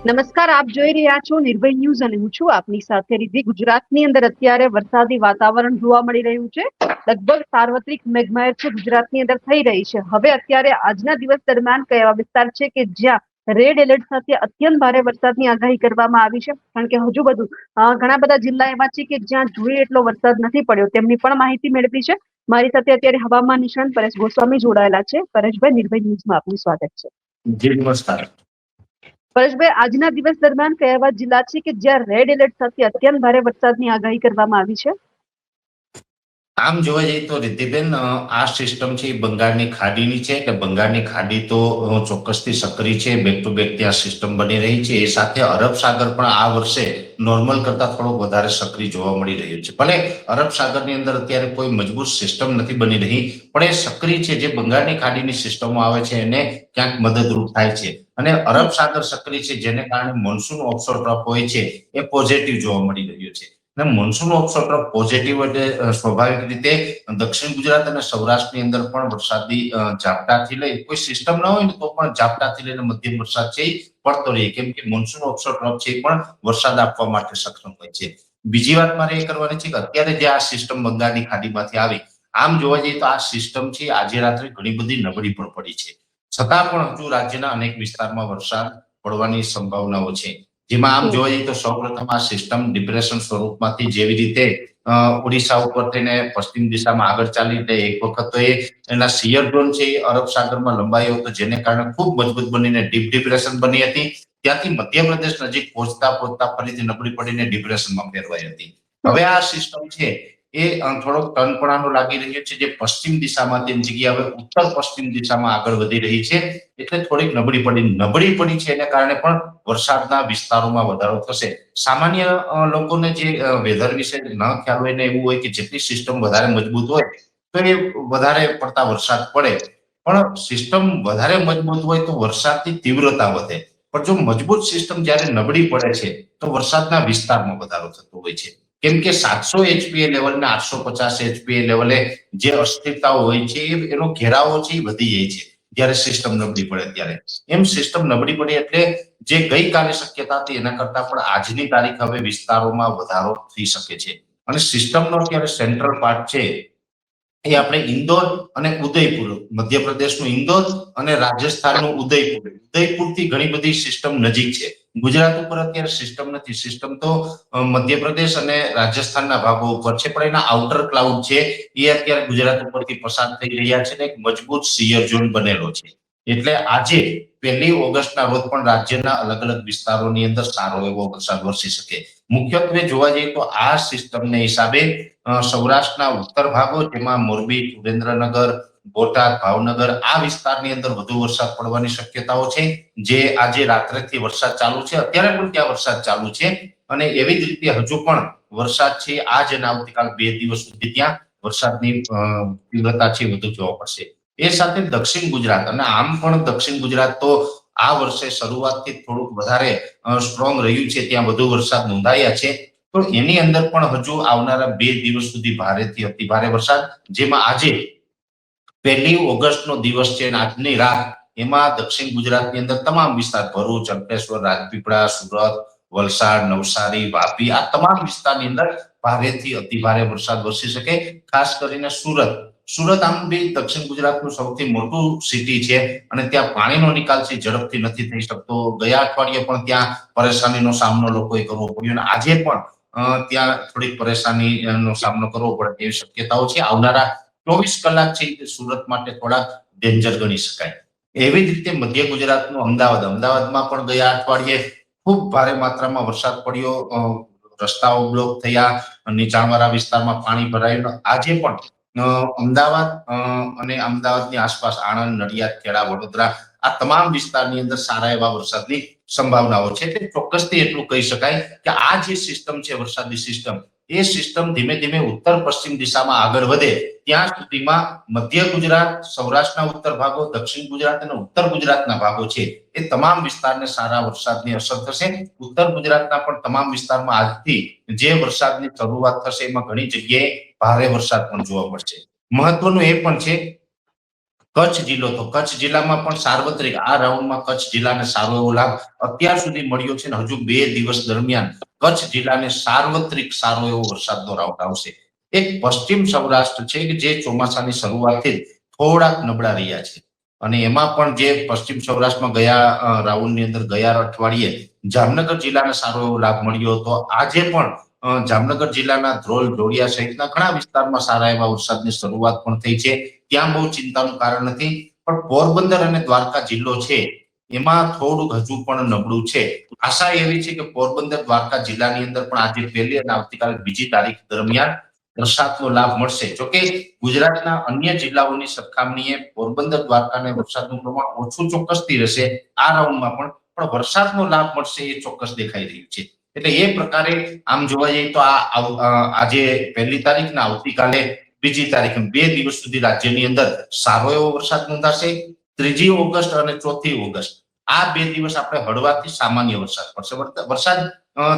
નમસ્કાર, આપ જોઈ રહ્યા છો નિર્ભય ન્યૂઝ અને હું છું આપની સાથે રિદ્ધિ. ગુજરાતની અંદર અત્યારે વરસાદી વાતાવરણ જોવા મળી રહ્યું છે. લગભગ સાર્વત્રિક મેઘમહેર છે ગુજરાતની અંદર થઈ રહી છે. હવે અત્યારે આજના દિવસ દરમિયાન કયા વિસ્તાર છે કે જ્યાં રેડ એલર્ટ સાથે અત્યંત ભારે વરસાદની આગાહી કરવામાં આવી છે? કારણ કે હજુ બધું ઘણા બધા જિલ્લા એવા છે કે જ્યાં જોઈએ એટલો વરસાદ નથી પડ્યો, તેમની પણ માહિતી મેળવી છે. મારી સાથે અત્યારે હવામાન નિષ્ણાંત પરેશ ગોસ્વામી જોડાયેલા છે. પરેશભાઈ, નિર્ભય ન્યૂઝમાં આપનું સ્વાગત છે. જી નમસ્કાર. પરેશભાઈ, આજના દિવસ દરમિયાન કયા એવા જિલ્લા છે કે જ્યાં રેડ એલર્ટ સાથે અત્યંત ભારે વરસાદની આગાહી કરવામાં આવી છે? આમ જોવા જઈએ તો રિદ્ધિબેન, આ સિસ્ટમ છે એ બંગાળની ખાડીની છે. એટલે બંગાળની ખાડી તો ચોક્કસથી સક્રિય છે. બેક ટુ બેક ત્યાં સિસ્ટમ બની રહી છે. એ સાથે અરબ સાગર પણ આ વર્ષે નોર્મલ કરતા થોડો વધારે સક્રિય જોવા મળી રહ્યું છે. ભલે અરબ સાગરની અંદર અત્યારે કોઈ મજબૂત સિસ્ટમ નથી બની રહી, પણ એ સક્રિય છે. જે બંગાળની ખાડીની સિસ્ટમો આવે છે એને ક્યાંક મદદરૂપ થાય છે. અને અરબ સાગર સક્રિય છે, જેને કારણે મોન્સૂન ઓફશોર ટ્રફ હોય છે એ પોઝિટિવ જોવા મળી રહ્યો છે. અને મોન્સૂન ઓફશોર ટ્રફ પોઝિટિવ એટલે સ્વાભાવિક રીતે દક્ષિણ ગુજરાત અને સૌરાષ્ટ્રની અંદર પણ વરસાદી ઝાપટાથી લઈ કોઈ સિસ્ટમ ન હોય ને તો પણ ઝાપટાથી લઈને મધ્યમ વરસાદ છે પડતો રહે, કેમ કે મોન્સૂન ઓફશોર ટ્રફ છે પણ વરસાદ આપવા માટે સક્ષમ હોય છે. બીજી વાત મારે એ કરવાની છે કે અત્યારે જે આ સિસ્ટમ બંગાળની ખાડીમાંથી આવી, આમ જોવા જઈએ તો આ સિસ્ટમ છે આજે રાત્રે ઘણી બધી નબળી પણ પડી છે. છતાં પણ હજુ રાજ્યના અનેક વિસ્તારમાં વરસાદ પડવાની સંભાવનાઓ છે. જેમાં આમ જોવા જઈએ તો સૌપ્રથમ આ સિસ્ટમ ડિપ્રેશન સ્વરૂપમાંથી જેવી રીતે ઓડિશા ઉપર થઈને પશ્ચિમ દિશામાં આગળ ચાલી એટલે એક વખત તો એના સિયર ઝોન છે એ અરબ સાગરમાં લંબાયો હતો, જેને કારણે ખૂબ મજબૂત બનીને ડીપ ડિપ્રેશન બની હતી. ત્યાંથી મધ્યપ્રદેશ નજીક પહોંચતા પહોંચતા ફરીથી નબળી પડીને ડિપ્રેશનમાં ફેરવાઈ હતી. હવે આ સિસ્ટમ છે એ થોડોક ટનપણાનો લાગી રહ્યો છે. જે પશ્ચિમ દિશામાં તેની જગ્યાએ હવે ઉત્તર પશ્ચિમ દિશામાં આગળ વધી રહી છે. એટલે થોડીક નબળી પડી છે. એને કારણે પણ વરસાદના વિસ્તારોમાં વધારો થશે. સામાન્ય લોકોને જે વેધર વિશે ન ખ્યાલ હોય ને એવું હોય કે જેટલી સિસ્ટમ વધારે મજબૂત હોય તો એ વધારે પડતા વરસાદ પડે, પણ સિસ્ટમ વધારે મજબૂત હોય તો વરસાદની તીવ્રતા વધે. પણ જો મજબૂત સિસ્ટમ જ્યારે નબળી પડે છે તો વરસાદના વિસ્તારમાં વધારો થતો હોય છે. કેમ કે 700 એચપીએ લેવલ ને 850 એચપીએ લેવલે જે અસ્થિરતાઓ હોય છે એનો ઘેરાવો છે એ વધી જાય છે જ્યારે સિસ્ટમ નબળી પડે ત્યારે. એમ સિસ્ટમ નબળી પડે એટલે જે ગઈકાલે શક્યતા હતી એના કરતા પણ આજની તારીખ હવે વિસ્તારોમાં વધારો થઈ શકે છે. અને સિસ્ટમનો અત્યારે સેન્ટ્રલ પાર્ટ છે એ આપણે ઇન્દોર અને ઉદયપુર, મધ્યપ્રદેશનું ઇન્દોર અને રાજસ્થાનનું ઉદયપુરથી ઘણી બધી સિસ્ટમ નજીક છે. ગુજરાત ઉપર અત્યારે સિસ્ટમ નથી. સિસ્ટમ તો મધ્યપ્રદેશ અને રાજસ્થાનના ભાગો ઉપર છે, પણ એના આઉટર ક્લાઉડ છે એ અત્યારે ગુજરાત ઉપરથી પસાર થઈ રહ્યા છે ને એક મજબૂત સિયર ઝોન બનેલો છે. એટલે આજે 1 ઓગસ્ટના રોજ પણ રાજ્યના અલગ અલગ વિસ્તારોની અંદર સારો એવો વરસાદ વરસી શકે. મુખ્યત્વે જોવા જઈએ તો આ સિસ્ટમને હિસાબે સૌરાષ્ટ્રના ઉત્તર ભાગો, જેમાં મોરબી, સુરેન્દ્રનગર, બોટાદ, ભાવનગર આ વિસ્તારની અંદર વધુ વરસાદ પડવાની શક્યતાઓ છે. જે આજે રાત્રેથી વરસાદ ચાલુ છે, અત્યારે પણ ત્યાં વરસાદ ચાલુ છે. અને એવી જ રીતે હજુ પણ વરસાદ છે આજ અને આવતીકાલ 2 દિવસ સુધી ત્યાં વરસાદની તીવ્રતા છે વધુ જોવા મળશે. એ સાથે દક્ષિણ ગુજરાત, અને આમ પણ દક્ષિણ ગુજરાત તો આ વર્ષે શરૂઆતથી થોડુંક વધારે સ્ટ્રોંગ રહ્યું છે, ત્યાં વધુ વરસાદ નોંધાયા છે. તો એની અંદર પણ હજુ આવનારા 2 દિવસ સુધી ભારેથી અતિ ભારે વરસાદ, જેમાં આજે 1 ઓગસ્ટનો દિવસ છે અને આજની રાત એમાં દક્ષિણ ગુજરાતની અંદર તમામ વિસ્તાર ભરૂચ, અંકલેશ્વર, રાજપીપળા, સુરત, વલસાડ, નવસારી, વાપી આ તમામ વિસ્તારની અંદર ભારેથી અતિ ભારે વરસાદ વરસી શકે. ખાસ કરીને સુરત આમ બી દક્ષિણ ગુજરાતનું સૌથી મોટું સિટી છે અને ત્યાં પાણીનો નિકાલ છે ઝડપથી નથી થઈ શકતો. ગયા અઠવાડિયે પણ ત્યાં પરેશાનીનો સામનો લોકોએ કરવો પડ્યો અને આજે પણ ત્યાં થોડીક પરેશાનીનો સામનો કરવો પડે તેવી શક્યતાઓ છે. આવનારા 24 કલાક છે સુરત માટે થોડાક ડેન્જર ગણી શકાય. એવી જ રીતે મધ્ય ગુજરાતનું અમદાવાદમાં પણ ગયા અઠવાડિયે ખૂબ ભારે માત્રામાં વરસાદ પડ્યો. રસ્તાઓ બ્લોક થયા, નીચાણવાળા વિસ્તારમાં પાણી ભરાયું. આજે પણ અમદાવાદ અને અમદાવાદની આસપાસ આણંદ, નડિયાદ, ખેડા, વડોદરા આ તમામ વિસ્તારની અંદર સારા એવા વરસાદની સંભાવનાઓ છે. એટલે ચોક્કસથી એટલું કહી શકાય કે આ જે સિસ્ટમ છે વરસાદી સિસ્ટમ, એ સિસ્ટમ ધીમે ધીમે ઉત્તર પશ્ચિમ દિશામાં આગળ વધે ત્યાં સુધીમાં મધ્ય ગુજરાત, સૌરાષ્ટ્રના ઉત્તર ભાગો, દક્ષિણ ગુજરાત અને ઉત્તર ગુજરાતના ભાગો છે એ તમામ વિસ્તારને સારા વરસાદની અસર થશે. ઉત્તર ગુજરાતના પણ તમામ વિસ્તારમાં આજથી જે વરસાદની શરૂઆત થશે એમાં ઘણી જગ્યાએ ભારે વરસાદ પણ જોવા મળશે. મહત્વનું એ પણ છે કચ્છ જિલ્લો, તો કચ્છ જિલ્લામાં પણ સાર્વત્રિક આ રાઉન્ડમાં કચ્છ જિલ્લાને સારો એવો લાભ અત્યાર સુધી મળ્યો છે, અને હજુ 2 દિવસ દરમિયાન કચ્છ જિલ્લાને સાર્વત્રિક સારો એવો વરસાદનો રાઉન્ડ આવશે. એક પશ્ચિમ સૌરાષ્ટ્ર છે કે જે ચોમાસાની શરૂઆતથી થોડાક નબળા રહ્યા છે, અને એમાં પણ જે પશ્ચિમ સૌરાષ્ટ્રમાં ગયા રાઉન્ડની અંદર ગયા અઠવાડિયે જામનગર જિલ્લાને સારો એવો લાભ મળ્યો હતો. આજે પણ જામનગર જિલ્લાના ધ્રોલ, જોડિયા સહિતના ઘણા વિસ્તારમાં સારા એવા વરસાદની શરૂઆત પણ થઈ છે. ત્યાં બહુ ચિંતાનું કારણ નથી, પણ પોરબંદર અને દ્વારકા જિલ્લો છે એમાં થોડુંક હજુ પણ નબળું છે. આશા એવી છે કે પોરબંદર, દ્વારકા જિલ્લાની અંદર પણ આજે 1લી અને આવતીકાલે 2જી તારીખ દરમિયાન વરસાદનો લાભ મળશે. જોકે ગુજરાતના અન્ય જિલ્લાઓની સરખામણીએ પોરબંદર, દ્વારકાને વરસાદનું પ્રમાણ ઓછું ચોક્કસથી રહેશે આ રાઉન્ડમાં, પણ વરસાદનો લાભ મળશે એ ચોક્કસ દેખાઈ રહ્યું છે. એટલે એ પ્રકારે આમ જોવા જઈએ તો આજે 1લી તારીખ ને આવતીકાલે 2જી તારીખ, 2 દિવસ સુધી રાજ્યની અંદર સારો એવો વરસાદ નોંધાશે. 3જી ઓગસ્ટ અને 4થી ઓગસ્ટ આ 2 દિવસ આપણે હળવાથી સામાન્ય વરસાદ પડશે. વરસાદ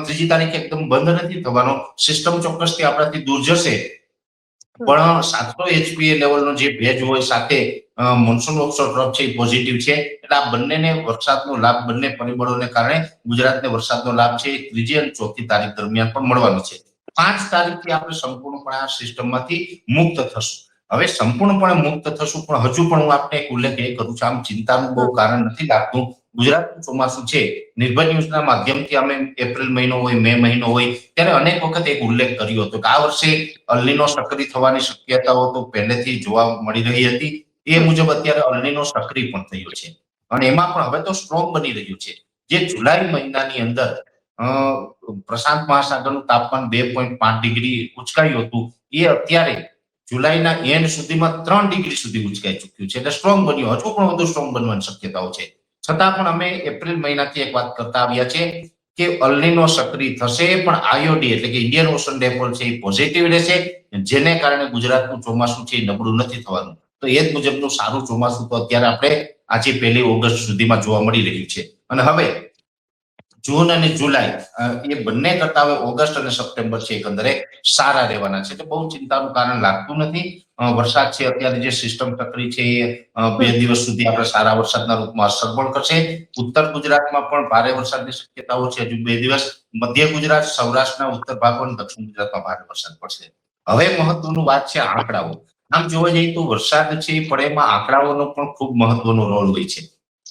3જી તારીખે એકદમ બંધ નથી થવાનો, સિસ્ટમ ચોક્કસથી આપણાથી દૂર જશે, પણ 700 એચપીએ લેવલનો જે ભેજ હોય સાથે મોન્સૂન ઓફશોર ટ્રફ છે એ પોઝિટિવ છે, એટલે આ બંનેને વરસાદનો લાભ, બંને પરિબળોને કારણે ગુજરાતને વરસાદનો લાભ છે 3જી અને 4થી તારીખ દરમિયાન પણ મળવાનો છે. 5 તારીખથી આપણે સંપૂર્ણપણે આ સિસ્ટમમાંથી મુક્ત થશું. હવે સંપૂર્ણપણે મુક્ત થશું, પણ હજુ પણ હું આપને એક ઉલ્લેખ એ કરું છું, આમ ચિંતાનું બહુ કારણ નથી લાગતું. ગુજરાતનું ચોમાસું છે, નિર્ભય ન્યૂઝના માધ્યમથી અમે એપ્રિલ મહિનો હોય, મે મહિનો હોય ત્યારે અનેક વખત એક ઉલ્લેખ કર્યો હતો કે આ વર્ષે અલ્નીનો સક્રિય થવાની શક્યતાઓ તો પહેલેથી જોવા મળી રહી હતી. એ મુજબ અત્યારે અલ્નીનો સક્રિય પણ થયો છે, અને એમાં પણ હવે તો સ્ટ્રોંગ બની રહ્યું છે. જે જુલાઈ મહિનાની અંદર પ્રશાંત મહાસાગરનું તાપમાન 2.5 ડિગ્રી ઉચકાયું હતું, એ અત્યારે જુલાઈના એન્ડ સુધીમાં 3 ડિગ્રી સુધી ઉચકાઈ ચૂક્યું છે, એટલે સ્ટ્રોંગ બન્યું. હજુ પણ વધુ સ્ટ્રોંગ બનવાની શક્યતાઓ છે. છતાં પણ અમે એપ્રિલ મહિનાથી એક વાત કરતા આવ્યા છે કે અલ્નીનો સક્રિય થશે, પણ આઈઓડી એટલે કે ઇન્ડિયન ઓશન ડાયપોલ છે એ પોઝિટિવ રહેશે, જેને કારણે ગુજરાતનું ચોમાસું છે એ નબળું નથી થવાનું. તો એ જ મુજબનું સારું ચોમાસું તો અત્યારે આપણે આજે 1લી ઓગસ્ટ સુધીમાં જોવા મળી રહ્યું છે. અને હવે જૂન અને જુલાઈ એ બંને કરતા હવે ઓગસ્ટ અને સપ્ટેમ્બર છે એકંદરે સારા રહેવાના છે, એટલે બહુ ચિંતાનું કારણ લાગતું નથી. વરસાદ છે અત્યારે જે સિસ્ટમ સક્રિય છે એ 2 દિવસ સુધી આપણે સારા વરસાદના રૂપમાં અસર પણ કરશે. ઉત્તર ગુજરાતમાં પણ ભારે વરસાદની શક્યતાઓ છે હજુ 2 દિવસ. મધ્ય ગુજરાત, સૌરાષ્ટ્રના ઉત્તર ભાગો અને દક્ષિણ ગુજરાતમાં ભારે વરસાદ પડશે. હવે મહત્વનું વાત છે આંકડાઓ. આમ જોવા જઈએ તો વરસાદ છે એ પડે એમાં આંકડાઓનો પણ ખૂબ મહત્વનો રોલ હોય છે.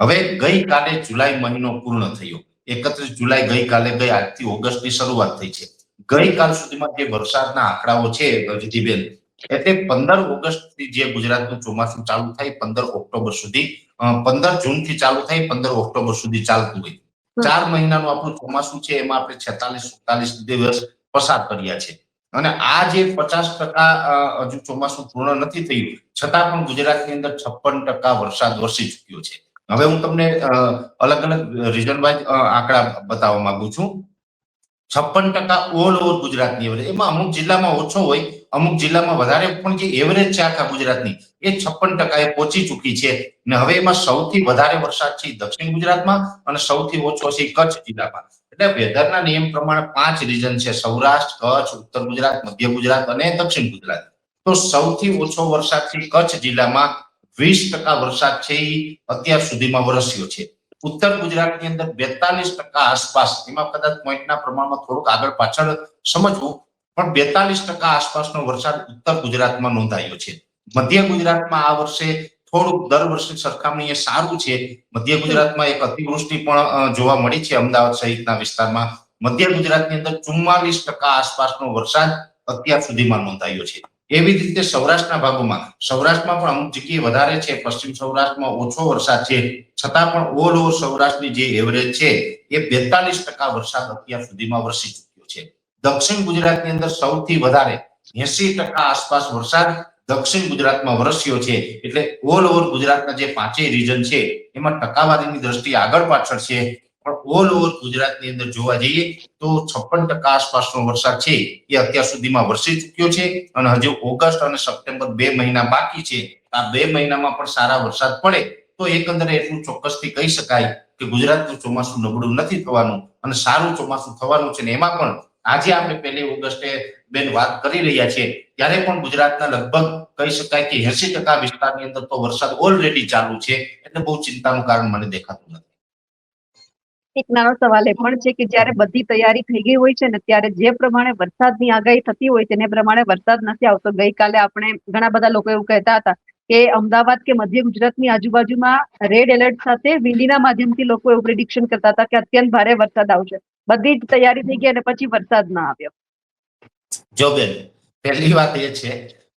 હવે ગઈકાલે જુલાઈ મહિનો પૂર્ણ થયો, 31 જુલાઈ ગઈકાલે ગઈ, આજથી ઓગસ્ટની શરૂઆત થઈ છે. ગઈકાલ સુધીમાં જે વરસાદના આંકડાઓ છે રિદ્ધિબેન, એટલે 15 ઓગસ્ટથી જે ગુજરાતનું ચોમાસું ચાલુ થાય 15 ઓક્ટોબર સુધી, 15 જૂનથી ચાલુ થાય 15 ઓક્ટોબર સુધી ચાલતું હોય. 4 મહિનાનું આપણું ચોમાસું છે એમાં આપણે 46-47 દિવસ પસાર કર્યા છે, અને આ જે 50% હજુ ચોમાસું પૂર્ણ નથી થયું, છતાં પણ ગુજરાતની અંદર 56% વરસાદ વરસી ચૂક્યો છે. હવે હું તમને અલગ અલગ રીઝન વાઇઝ આંકડા બતાવવા માંગુ છું. 56% ઓલ ઓવર ગુજરાતની એવરેજ, એમાં અમુક જિલ્લામાં ઓછો હોય, અમુક જિલ્લામાં વધારે, પણ જે એવરેજ છે આખા ગુજરાતની એ 56% એ પહોંચી ચૂકી છે. ને હવે એમાં સૌથી વધારે વરસાદ છે દક્ષિણ ગુજરાતમાં અને સૌથી ઓછો છે કચ્છ જિલ્લામાં. એટલે વેધરના નિયમ પ્રમાણે 5 રીજન છે: સૌરાષ્ટ્ર, કચ્છ, ઉત્તર ગુજરાત, મધ્ય ગુજરાત અને દક્ષિણ ગુજરાત. તો સૌથી ઓછો વરસાદ છે કચ્છ જિલ્લામાં, 20% વરસાદ છે એ અત્યાર સુધીમાં વરસ્યો છે. ઉત્તર ગુજરાતની અંદર 42% આસપાસ, એમાં કદાચ પોઈન્ટના પ્રમાણમાં થોડુંક આગળ પાછળ સમજવું, પણ 42% આસપાસનો વરસાદ ઉત્તર ગુજરાતમાં નોંધાયો છે. મધ્ય ગુજરાતમાં આ વર્ષે થોડુંક દર વર્ષની સરખામણીએ સારું છે. મધ્ય ગુજરાતમાં એક અતિવૃષ્ટિ પણ જોવા મળી છે અમદાવાદ સહિતના વિસ્તારમાં. મધ્ય ગુજરાતની અંદર 44% આસપાસનો વરસાદ અત્યાર સુધીમાં નોંધાયો છે. એવી જ રીતે સૌરાષ્ટ્રના ભાગોમાં, સૌરાષ્ટ્રમાં પણ અમુક જગ્યાએ વધારે છે, પશ્ચિમ સૌરાષ્ટ્રમાં ઓછો વરસાદ છે, છતાં પણ ઓલ ઓવર સૌરાષ્ટ્રની જે એવરેજ છે એ 42% વરસાદ અત્યાર સુધીમાં વરસી ચૂક્યો છે. દક્ષિણ ગુજરાતની અંદર સૌથી વધારે 80% આસપાસ વરસાદ દક્ષિણ ગુજરાતમાં વરસ્યો છે. એટલે ઓલ ઓવર ગુજરાતના જે 5 રીજન છે એમાં ટકાવારીની દ્રષ્ટિએ આગળ પાછળ છે, પણ ઓલ ઓવર ગુજરાતની અંદર જોવા જઈએ તો 56% આસપાસનો વરસાદ છે એ અત્યાર સુધીમાં વરસી ચૂક્યો છે, અને હજુ ઓગસ્ટ અને સપ્ટેમ્બર 2 મહિના બાકી છે. આ 2 મહિનામાં પણ સારા વરસાદ પડે તો એકંદરે એટલું ચોક્કસથી કહી શકાય કે ગુજરાતનું ચોમાસું નબળું નથી થવાનું અને સારું ચોમાસું થવાનું છે. ને એમાં પણ આજે આપણે 1લી ઓગસ્ટે બેન વાત કરી રહ્યા છીએ ત્યારે પણ ગુજરાતના લગભગ કહી શકાય કે 80% વિસ્તારની અંદર તો વરસાદ ઓલરેડી ચાલુ છે, એટલે બહુ ચિંતાનું કારણ મને દેખાતું નથી. એક નાનો સવાલ એ પણ છે કે જ્યારે બધી તૈયારી થઈ ગઈ હોય છે ને ત્યારે જે પ્રમાણે વરસાદની આગાહી થતી હોય તેને પ્રમાણે વરસાદ નથી આવતો. ગઈકાલે આપણે ઘણા બધા લોકો એવું કહેતા હતા કે અમદાવાદ કે મધ્ય ગુજરાતની આજુબાજુમાં રેડ એલર્ટ સાથે વીંડીના માધ્યમથી લોકો એવું પ્રિડિક્શન કરતા હતા કે અત્યંત ભારે વરસાદ આવશે. બધી જ તૈયારી થઈ ગઈ અને પછી વરસાદ ના આવ્યો. જો બેન, પહેલી વાત એ છે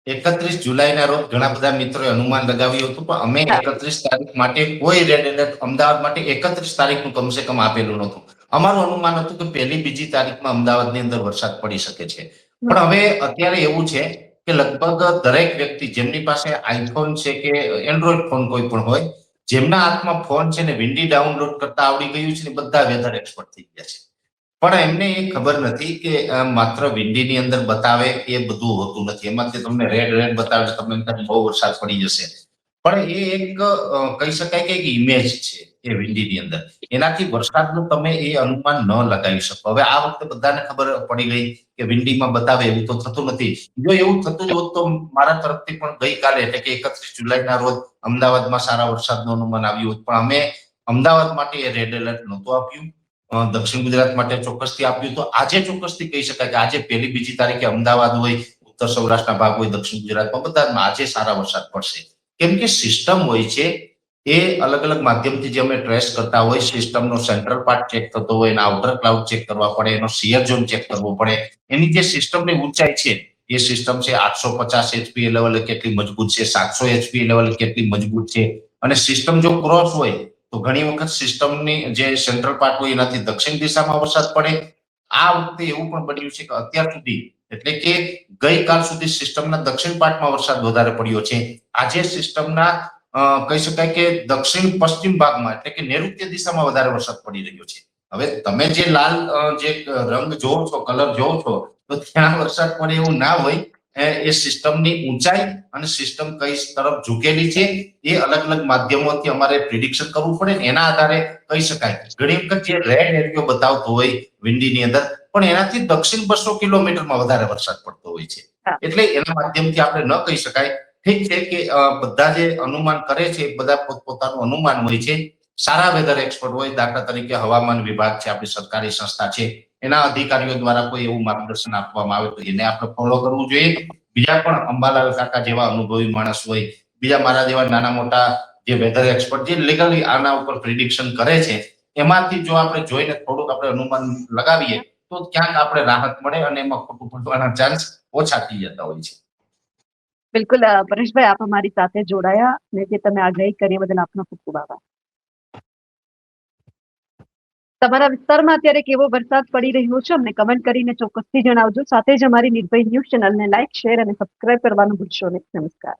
31 જુલાઈના રોજ ઘણા બધા મિત્રોએ અનુમાન લગાવ્યું હતું, પણ અમે 31 તારીખ માટે કોઈ રેડ એલર્ટ અમદાવાદ માટે 31 તારીખનું કમસે કમ આપેલું નહોતું. અમારું અનુમાન હતું કે પહેલી બીજી તારીખમાં અમદાવાદની અંદર વરસાદ પડી શકે છે. પણ હવે અત્યારે એવું છે કે લગભગ દરેક વ્યક્તિ જેમની પાસે આઈફોન છે કે એન્ડ્રોઈડ ફોન કોઈ પણ હોય, જેમના હાથમાં ફોન છે ને વિન્ડી ડાઉનલોડ કરતા આવડી ગયું છે ને બધા વેધર એક્સપર્ટ થઈ ગયા છે. પણ એમને એ ખબર નથી કે માત્ર વિન્ડીની અંદર બતાવે એ બધું હોતું નથી. એમાંથી તમને રેડ બતાવે તમને બહુ વરસાદ પડી જશે, પણ એ એક કહી શકાય કે એક ઇમેજ છે એ વિન્ડીની અંદર. એનાથી વરસાદનું તમે એ અનુમાન ન લગાવી શકો. હવે આ વખતે બધાને ખબર પડી ગઈ કે વિન્ડીમાં બતાવે એવું તો થતું નથી. જો એવું થતું જ હોત તો મારા તરફથી પણ ગઈકાલે એટલે કે 31 જુલાઈના રોજ અમદાવાદમાં સારા વરસાદનું અનુમાન આવ્યું હોત, પણ અમે અમદાવાદ માટે એ રેડ એલર્ટ નહોતું આપ્યું. દક્ષિણ ગુજરાત માટે ચોક્કસથી આપ્યું. તો આજે ચોક્કસથી કહી શકાય કે આજે પહેલી બીજી તારીખે અમદાવાદ હોય, ઉત્તર સૌરાષ્ટ્રના ભાગ હોય, દક્ષિણ ગુજરાતમાં બધામાં આજે સારા વરસાદ પડશે. કેમ કે સિસ્ટમ હોય છે એ અલગ અલગ માધ્યમથી જે અમે ટ્રેસ કરતા હોય, સિસ્ટમનો સેન્ટ્રલ પાર્ટ ચેક થતો હોય, એના આઉટર ક્લાઉડ ચેક કરવા પડે, એનો શિયર ઝોન ચેક કરવો પડે. એની જે સિસ્ટમની ઊંચાઈ છે એ સિસ્ટમ છે 850 એચપી લેવલે કેટલી મજબૂત છે, 700 એચપી લેવલે કેટલી મજબૂત છે. અને સિસ્ટમ જો ક્રોસ હોય તો ઘણી વખત સિસ્ટમની જે સેન્ટ્રલ પાર્ટ હોય એનાથી દક્ષિણ દિશામાં વરસાદ પડે. આ વખતે એવું પણ બન્યું છે કે અત્યાર સુધી એટલે કે ગઈકાલ સુધી સિસ્ટમના દક્ષિણ પાર્ટમાં વરસાદ વધારે પડ્યો છે. આજે સિસ્ટમના કહી શકાય કે દક્ષિણ પશ્ચિમ ભાગમાં એટલે કે નૈઋત્ય દિશામાં વધારે વરસાદ પડી રહ્યો છે. હવે તમે જે લાલ જે રંગ જોવો છો, કલર જોવો છો, તો ત્યાં વરસાદ પડે એવું ના હોય. એ સિસ્ટમની ઊંચાઈ અને સિસ્ટમ કઈ તરફ ઝૂકેલી છે એ અલગ અલગ માધ્યમોથી અમારે પ્રિડિક્શન કરવું પડે ને એના આધારે કહી શકાય. ઘણી વખત જે રેડ એરિયો બતાવતો હોય વિન્ડીની અંદર, પણ એનાથી દક્ષિણ 200 કિલોમીટરમાં વધારે વરસાદ પડતો હોય છે. એટલે એના માધ્યમથી આપણે ન કહી શકાય. ઠીક છે કે બધા જે અનુમાન કરે છે બધા પોતપોતાનું અનુમાન હોય છે. સારા વેધર એક્સપર્ટ હોય, દાખલા તરીકે હવામાન વિભાગ છે, આપણી સરકારી સંસ્થા છે, એના અધિકારીઓ દ્વારા કોઈ એવું માર્ગદર્શન આપવામાં આવે તો એને આપણે ફોલો કરવું જોઈએ. બીજા પણ અંબાલાલ કાકા જેવા અનુભવી માણસ હોય, બીજા મારા જેવા નાના મોટા જે વેધર એક્સપર્ટ જે લીગલી આના ઉપર પ્રિડિક્શન કરે છે, એમાંથી જો આપણે જોઈને થોડુંક આપણે અનુમાન લગાવીએ તો ક્યાંક આપણે રાહત મળે અને એમાં ખોટું પડવાના ચાન્સ ઓછા થઈ જતા હોય છે. બિલકુલ પરેશભાઈ, આપ અમારી સાથે જોડાયા અને જે તમે આગાહી કરી બદલ આપનો ખૂબ ખૂબ આભાર. તમારા વિસ્તારમાં અત્યારે કેવો વરસાદ પડી રહ્યો છે અમને કમેન્ટ કરીને ચોક્કસથી જણાવજો. સાથે જ અમારી નિર્ભય ન્યૂઝ ચેનલને લાઇક, શેર અને સબસ્ક્રાઇબ કરવાનું ભૂલશો નહીં. નમસ્કાર.